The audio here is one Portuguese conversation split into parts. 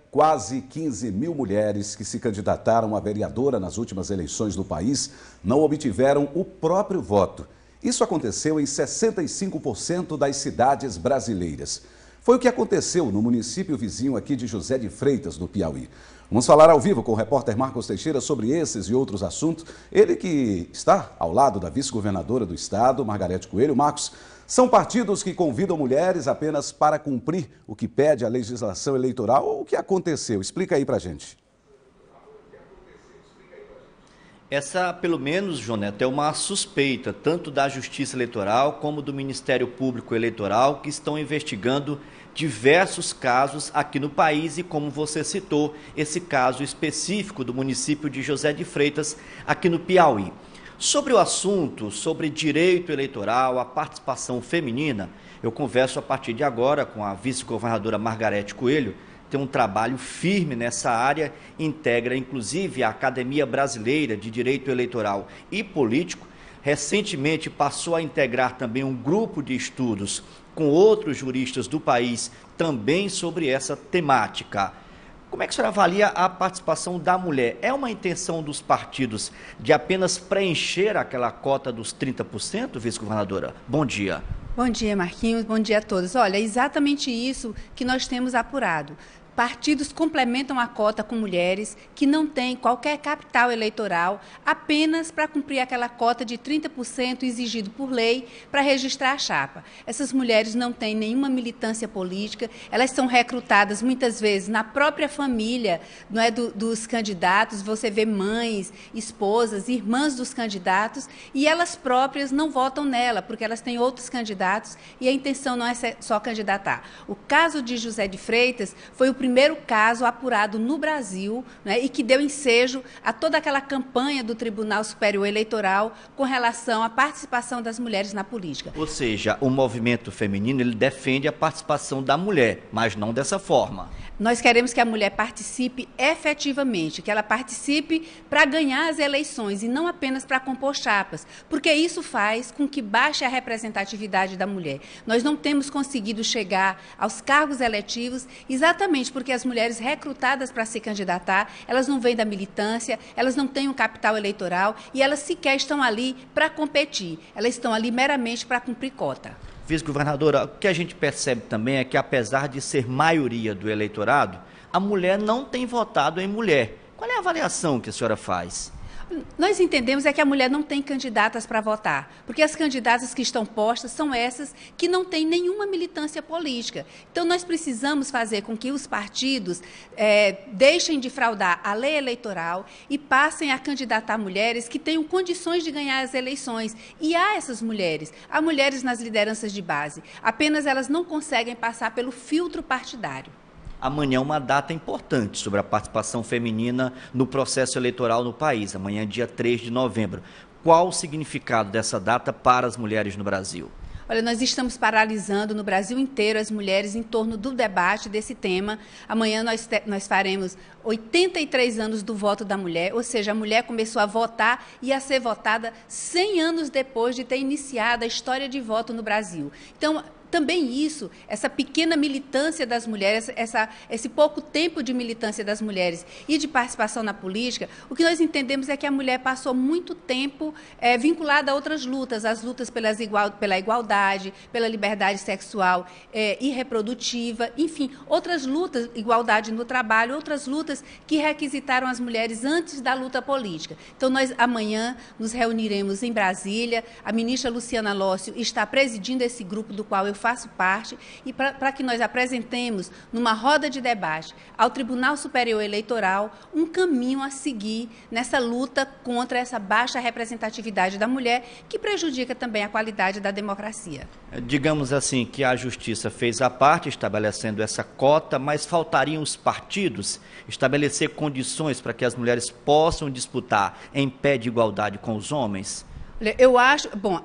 Quase 15 mil mulheres que se candidataram a vereadora nas últimas eleições do país não obtiveram o próprio voto. Isso aconteceu em 65% das cidades brasileiras. Foi o que aconteceu no município vizinho aqui de José de Freitas, no Piauí. Vamos falar ao vivo com o repórter Marcos Teixeira sobre esses e outros assuntos. Ele que está ao lado da vice-governadora do estado, Margarete Coelho. Marcos, são partidos que convidam mulheres apenas para cumprir o que pede a legislação eleitoral ou o que aconteceu? Explica aí pra gente. Essa, pelo menos, Joneto, é uma suspeita, tanto da Justiça Eleitoral como do Ministério Público Eleitoral, que estão investigando diversos casos aqui no país e, como você citou, esse caso específico do município de José de Freitas, aqui no Piauí. Sobre o assunto, sobre direito eleitoral, a participação feminina, eu converso a partir de agora com a vice-governadora Margarete Coelho. Tem um trabalho firme nessa área, integra inclusive a Academia Brasileira de Direito Eleitoral e Político. Recentemente passou a integrar também um grupo de estudos com outros juristas do país também sobre essa temática. Como é que a senhora avalia a participação da mulher? É uma intenção dos partidos de apenas preencher aquela cota dos 30%, vice-governadora? Bom dia. Bom dia, Marquinhos. Bom dia a todos. Olha, é exatamente isso que nós temos apurado. Partidos complementam a cota com mulheres que não têm qualquer capital eleitoral apenas para cumprir aquela cota de 30% exigido por lei para registrar a chapa. Essas mulheres não têm nenhuma militância política, elas são recrutadas muitas vezes na própria família, não é, dos candidatos. Você vê mães, esposas, irmãs dos candidatos e elas próprias não votam nela porque elas têm outros candidatos e a intenção não é só candidatar. O caso de José de Freitas foi o primeiro caso apurado no Brasil, né, e que deu ensejo a toda aquela campanha do Tribunal Superior Eleitoral com relação à participação das mulheres na política. Ou seja, o movimento feminino ele defende a participação da mulher, mas não dessa forma. Nós queremos que a mulher participe efetivamente, que ela participe para ganhar as eleições e não apenas para compor chapas, porque isso faz com que baixe a representatividade da mulher. Nós não temos conseguido chegar aos cargos eletivos exatamente porque as mulheres recrutadas para se candidatar, elas não vêm da militância, elas não têm um capital eleitoral e elas sequer estão ali para competir, elas estão ali meramente para cumprir cota. Vice-governadora, o que a gente percebe também é que, apesar de ser maioria do eleitorado, a mulher não tem votado em mulher. Qual é a avaliação que a senhora faz? Nós entendemos é que a mulher não tem candidatas para votar, porque as candidatas que estão postas são essas que não têm nenhuma militância política. Então, nós precisamos fazer com que os partidos deixem de fraudar a lei eleitoral e passem a candidatar mulheres que tenham condições de ganhar as eleições. E há essas mulheres, há mulheres nas lideranças de base, apenas elas não conseguem passar pelo filtro partidário. Amanhã é uma data importante sobre a participação feminina no processo eleitoral no país, amanhã, dia 3 de novembro. Qual o significado dessa data para as mulheres no Brasil? Olha, nós estamos paralisando no Brasil inteiro as mulheres em torno do debate desse tema. Amanhã nós faremos 83 anos do voto da mulher, ou seja, a mulher começou a votar e a ser votada 100 anos depois de ter iniciado a história de voto no Brasil. Então, também isso, essa pequena militância das mulheres, esse pouco tempo de militância das mulheres e de participação na política, o que nós entendemos é que a mulher passou muito tempo vinculada a outras lutas, as lutas pela igualdade, pela liberdade sexual e reprodutiva, enfim, outras lutas, igualdade no trabalho, outras lutas que requisitaram as mulheres antes da luta política. Então, nós amanhã nos reuniremos em Brasília, a ministra Luciana Lócio está presidindo esse grupo do qual eu faço parte, e para que nós apresentemos numa roda de debate ao Tribunal Superior Eleitoral um caminho a seguir nessa luta contra essa baixa representatividade da mulher, que prejudica também a qualidade da democracia. Digamos assim que a Justiça fez a parte estabelecendo essa cota, mas faltariam os partidos estabelecer condições para que as mulheres possam disputar em pé de igualdade com os homens? Eu acho, bom,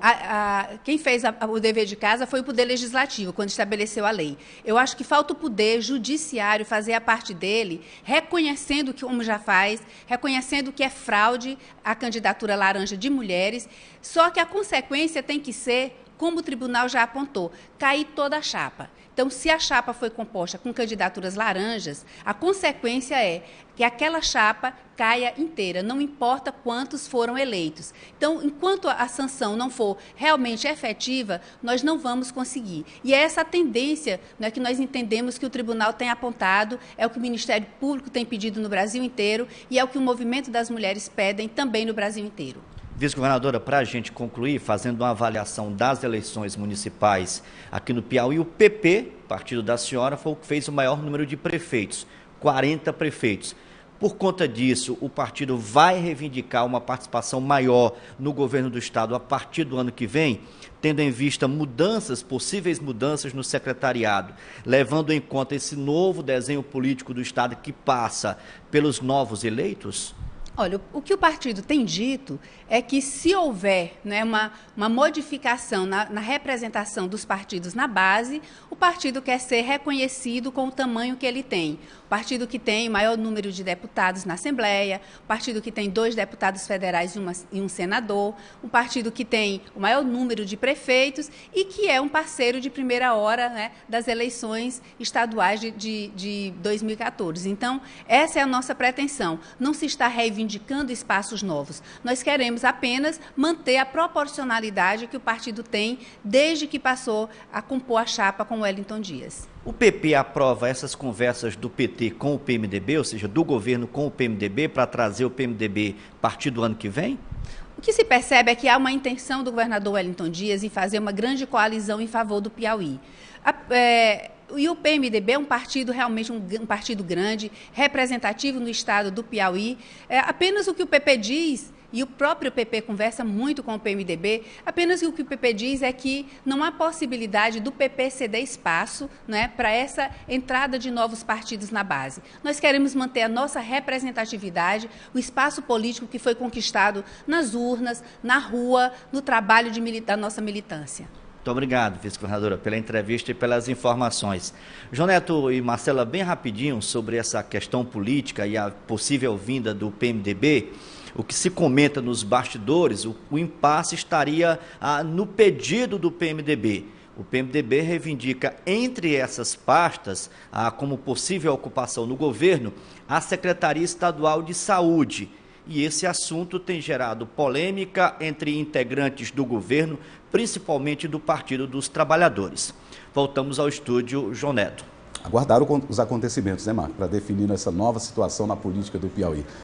quem fez o dever de casa foi o Poder Legislativo, quando estabeleceu a lei. Eu acho que falta o Poder Judiciário fazer a parte dele, reconhecendo que, como já faz, reconhecendo que é fraude a candidatura laranja de mulheres, só que a consequência tem que ser, como o tribunal já apontou, cair toda a chapa. Então, se a chapa foi composta com candidaturas laranjas, a consequência é que aquela chapa caia inteira, não importa quantos foram eleitos. Então, enquanto a sanção não for realmente efetiva, nós não vamos conseguir. E é essa a tendência, né, que nós entendemos que o tribunal tem apontado, é o que o Ministério Público tem pedido no Brasil inteiro e é o que o movimento das mulheres pedem também no Brasil inteiro. Vice-governadora, para a gente concluir, fazendo uma avaliação das eleições municipais aqui no Piauí, o PP, partido da senhora, foi o que fez o maior número de prefeitos, 40 prefeitos. Por conta disso, o partido vai reivindicar uma participação maior no governo do Estado a partir do ano que vem, tendo em vista mudanças, possíveis mudanças no secretariado, levando em conta esse novo desenho político do Estado que passa pelos novos eleitos? Olha, o que o partido tem dito é que se houver, né, uma modificação na representação dos partidos na base, o partido quer ser reconhecido com o tamanho que ele tem. O partido que tem o maior número de deputados na Assembleia, o partido que tem 2 deputados federais e um senador, o partido que tem o maior número de prefeitos e que é um parceiro de primeira hora, né, das eleições estaduais de 2014. Então, essa é a nossa pretensão. Não se está reivindicando espaços novos. Nós queremos apenas manter a proporcionalidade que o partido tem desde que passou a compor a chapa com Wellington Dias. O PP aprova essas conversas do PT com o PMDB, ou seja, do governo com o PMDB, para trazer o PMDB a partir do ano que vem? O que se percebe é que há uma intenção do governador Wellington Dias em fazer uma grande coalizão em favor do Piauí. E o PMDB é um partido realmente um partido grande, representativo no estado do Piauí. Apenas o que o PP diz, e o próprio PP conversa muito com o PMDB, apenas o que o PP diz é que não há possibilidade do PP ceder espaço, né, para essa entrada de novos partidos na base. Nós queremos manter a nossa representatividade, o espaço político que foi conquistado nas urnas, na rua, no trabalho da nossa militância. Muito obrigado, vice-governadora, pela entrevista e pelas informações. João Neto e Marcela, bem rapidinho sobre essa questão política e a possível vinda do PMDB. O que se comenta nos bastidores, o impasse estaria no pedido do PMDB. O PMDB reivindica, entre essas pastas, como possível ocupação no governo, a Secretaria Estadual de Saúde. E esse assunto tem gerado polêmica entre integrantes do governo, principalmente do Partido dos Trabalhadores. Voltamos ao estúdio, João Neto. Aguardar os acontecimentos, né, Marco, para definir essa nova situação na política do Piauí.